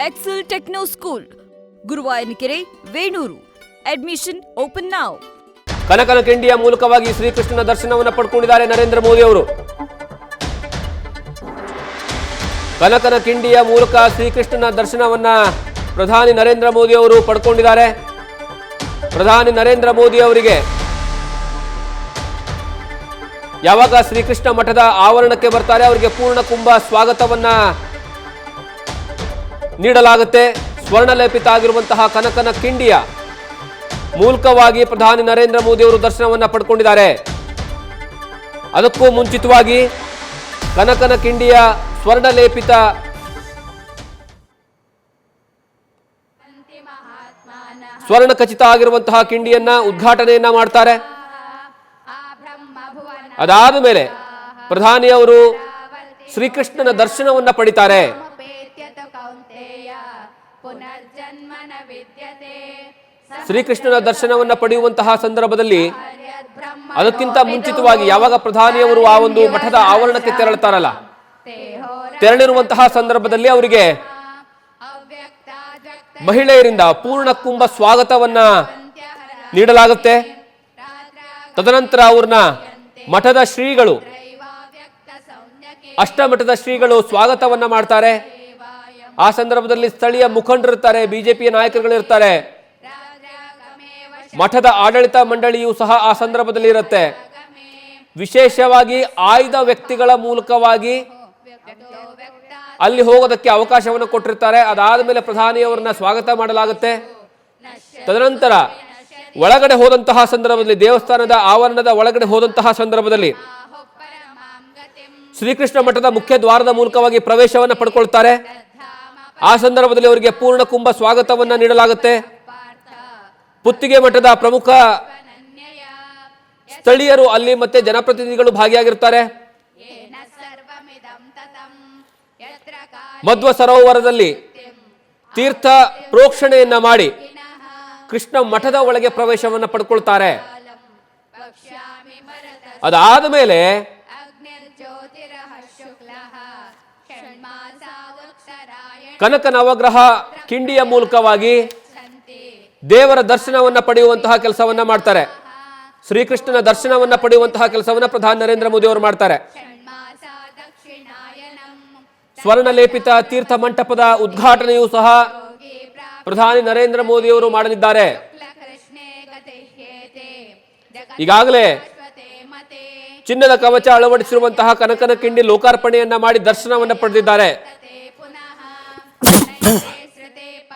Excel Techno School, Guruvayanakere, Venur. Admission open now. ಕನಕನ ಕಿಂಡಿಯ ಮೂಲಕವಾಗಿ ಶ್ರೀಕೃಷ್ಣನ ದರ್ಶನವನ್ನು ಪಡ್ಕೊಂಡಿದ್ದಾರೆ ನರೇಂದ್ರ ಮೋದಿ ಅವರು. ಕನಕನ ಕಿಂಡಿಯ ಮೂಲಕ ಶ್ರೀಕೃಷ್ಣನ ದರ್ಶನವನ್ನ ಪ್ರಧಾನಿ ನರೇಂದ್ರ ಮೋದಿ ಅವರು ಪಡ್ಕೊಂಡಿದ್ದಾರೆ. ಪ್ರಧಾನಿ ನರೇಂದ್ರ ಮೋದಿ ಅವರಿಗೆ ಯಾವಾಗ ಶ್ರೀಕೃಷ್ಣ ಮಠದ ಆವರಣಕ್ಕೆ ಬರ್ತಾರೆ ಅವರಿಗೆ ಪೂರ್ಣ ಕುಂಭ ಸ್ವಾಗತವನ್ನ ನೀಡಲಾಗುತ್ತೆ. ಸ್ವರ್ಣಲೇಪಿತ ಆಗಿರುವಂತಹ ಕನಕನ ಕಿಂಡಿಯ ಮೂಲಕವಾಗಿ ಪ್ರಧಾನಿ ನರೇಂದ್ರ ಮೋದಿ ಅವರು ದರ್ಶನವನ್ನ ಪಡ್ಕೊಂಡಿದ್ದಾರೆ. ಅದಕ್ಕೂ ಮುಂಚಿತವಾಗಿ ಕನಕನ ಕಿಂಡಿಯ ಸ್ವರ್ಣಲೇಪಿತ ಸ್ವರ್ಣ ಖಚಿತ ಆಗಿರುವಂತಹ ಕಿಂಡಿಯನ್ನ ಉದ್ಘಾಟನೆಯನ್ನ ಮಾಡ್ತಾರೆ. ಅದಾದ ಮೇಲೆ ಪ್ರಧಾನಿಯವರು ಶ್ರೀಕೃಷ್ಣನ ದರ್ಶನವನ್ನ ಪಡಿತಾರೆ. ಶ್ರೀಕೃಷ್ಣನ ದರ್ಶನವನ್ನ ಪಡೆಯುವಂತಹ ಸಂದರ್ಭದಲ್ಲಿ ಅದಕ್ಕಿಂತ ಮುಂಚಿತವಾಗಿ ಯಾವಾಗ ಪ್ರಧಾನಿಯವರು ಆ ಒಂದು ಮಠದ ಆವರಣಕ್ಕೆ ತೆರಳುತ್ತಾರಲ್ಲ, ತೆರಳಿರುವಂತಹ ಸಂದರ್ಭದಲ್ಲಿ ಅವರಿಗೆ ಮಹಿಳೆಯರಿಂದ ಪೂರ್ಣ ಕುಂಭ ಸ್ವಾಗತವನ್ನ ನೀಡಲಾಗುತ್ತೆ. ತದನಂತರ ಅವ್ರನ್ನ ಮಠದ ಶ್ರೀಗಳು, ಅಷ್ಟಮಠದ ಶ್ರೀಗಳು ಸ್ವಾಗತವನ್ನ ಮಾಡ್ತಾರೆ. ಆ ಸಂದರ್ಭದಲ್ಲಿ ಸ್ಥಳೀಯ ಮುಖಂಡರಿರ್ತಾರೆ, ಬಿಜೆಪಿಯ ನಾಯಕರುಗಳಿರ್ತಾರೆ, ಮಠದ ಆಡಳಿತ ಮಂಡಳಿಯೂ ಸಹ ಆ ಸಂದರ್ಭದಲ್ಲಿ ಇರುತ್ತೆ. ವಿಶೇಷವಾಗಿ ಆಯ್ದ ವ್ಯಕ್ತಿಗಳ ಮೂಲಕವಾಗಿ ಅಲ್ಲಿ ಹೋಗೋದಕ್ಕೆ ಅವಕಾಶವನ್ನು ಕೊಟ್ಟಿರ್ತಾರೆ. ಅದಾದ ಮೇಲೆ ಪ್ರಧಾನಿಯವರನ್ನ ಸ್ವಾಗತ ಮಾಡಲಾಗುತ್ತೆ. ತದನಂತರ ಒಳಗಡೆ ಹೋದಂತಹ ಸಂದರ್ಭದಲ್ಲಿ, ದೇವಸ್ಥಾನದ ಆವರಣದ ಒಳಗಡೆ ಹೋದಂತಹ ಸಂದರ್ಭದಲ್ಲಿ ಶ್ರೀಕೃಷ್ಣ ಮಠದ ಮುಖ್ಯ ದ್ವಾರದ ಮೂಲಕವಾಗಿ ಪ್ರವೇಶವನ್ನು ಪಡ್ಕೊಳ್ತಾರೆ. ಆ ಸಂದರ್ಭದಲ್ಲಿ ಅವರಿಗೆ ಪೂರ್ಣ ಕುಂಭ ಸ್ವಾಗತವನ್ನ ನೀಡಲಾಗುತ್ತೆ. ಪುತ್ತಿಗೆ ಮಠದ ಪ್ರಮುಖ ಸ್ಥಳೀಯರು ಅಲ್ಲಿ ಮತ್ತೆ ಜನಪ್ರತಿನಿಧಿಗಳು ಭಾಗಿಯಾಗಿರ್ತಾರೆ. ಮಧ್ವ ಸರೋವರದಲ್ಲಿ ತೀರ್ಥ ಪ್ರೋಕ್ಷಣೆಯನ್ನ ಮಾಡಿ ಕೃಷ್ಣ ಮಠದ ಒಳಗೆ ಪ್ರವೇಶವನ್ನ ಪಡ್ಕೊಳ್ತಾರೆ. ಅದಾದ ಮೇಲೆ ಕನಕ ನವಗ್ರಹ ಕಿಂಡಿಯ ಮೂಲಕವಾಗಿ ದೇವರ ದರ್ಶನವನ್ನ ಪಡೆಯುವಂತಹ ಕೆಲಸವನ್ನ ಮಾಡ್ತಾರೆ. ಶ್ರೀಕೃಷ್ಣನ ದರ್ಶನವನ್ನ ಪಡೆಯುವಂತಹ ಕೆಲಸವನ್ನ ಪ್ರಧಾನಿ ನರೇಂದ್ರ ಮೋದಿ ಅವರು ಮಾಡ್ತಾರೆ. ಸ್ವರ್ಣಲೇಪಿತ ತೀರ್ಥ ಮಂಟಪದ ಉದ್ಘಾಟನೆಯೂ ಸಹ ಪ್ರಧಾನಿ ನರೇಂದ್ರ ಮೋದಿ ಅವರು ಮಾಡಲಿದ್ದಾರೆ. ಈಗಾಗಲೇ ಚಿನ್ನದ ಕವಚ ಅಳವಡಿಸಿರುವಂತಹ ಕನಕನ ಕಿಂಡಿ ಲೋಕಾರ್ಪಣೆಯನ್ನ ಮಾಡಿ ದರ್ಶನವನ್ನ ಪಡೆದಿದ್ದಾರೆ.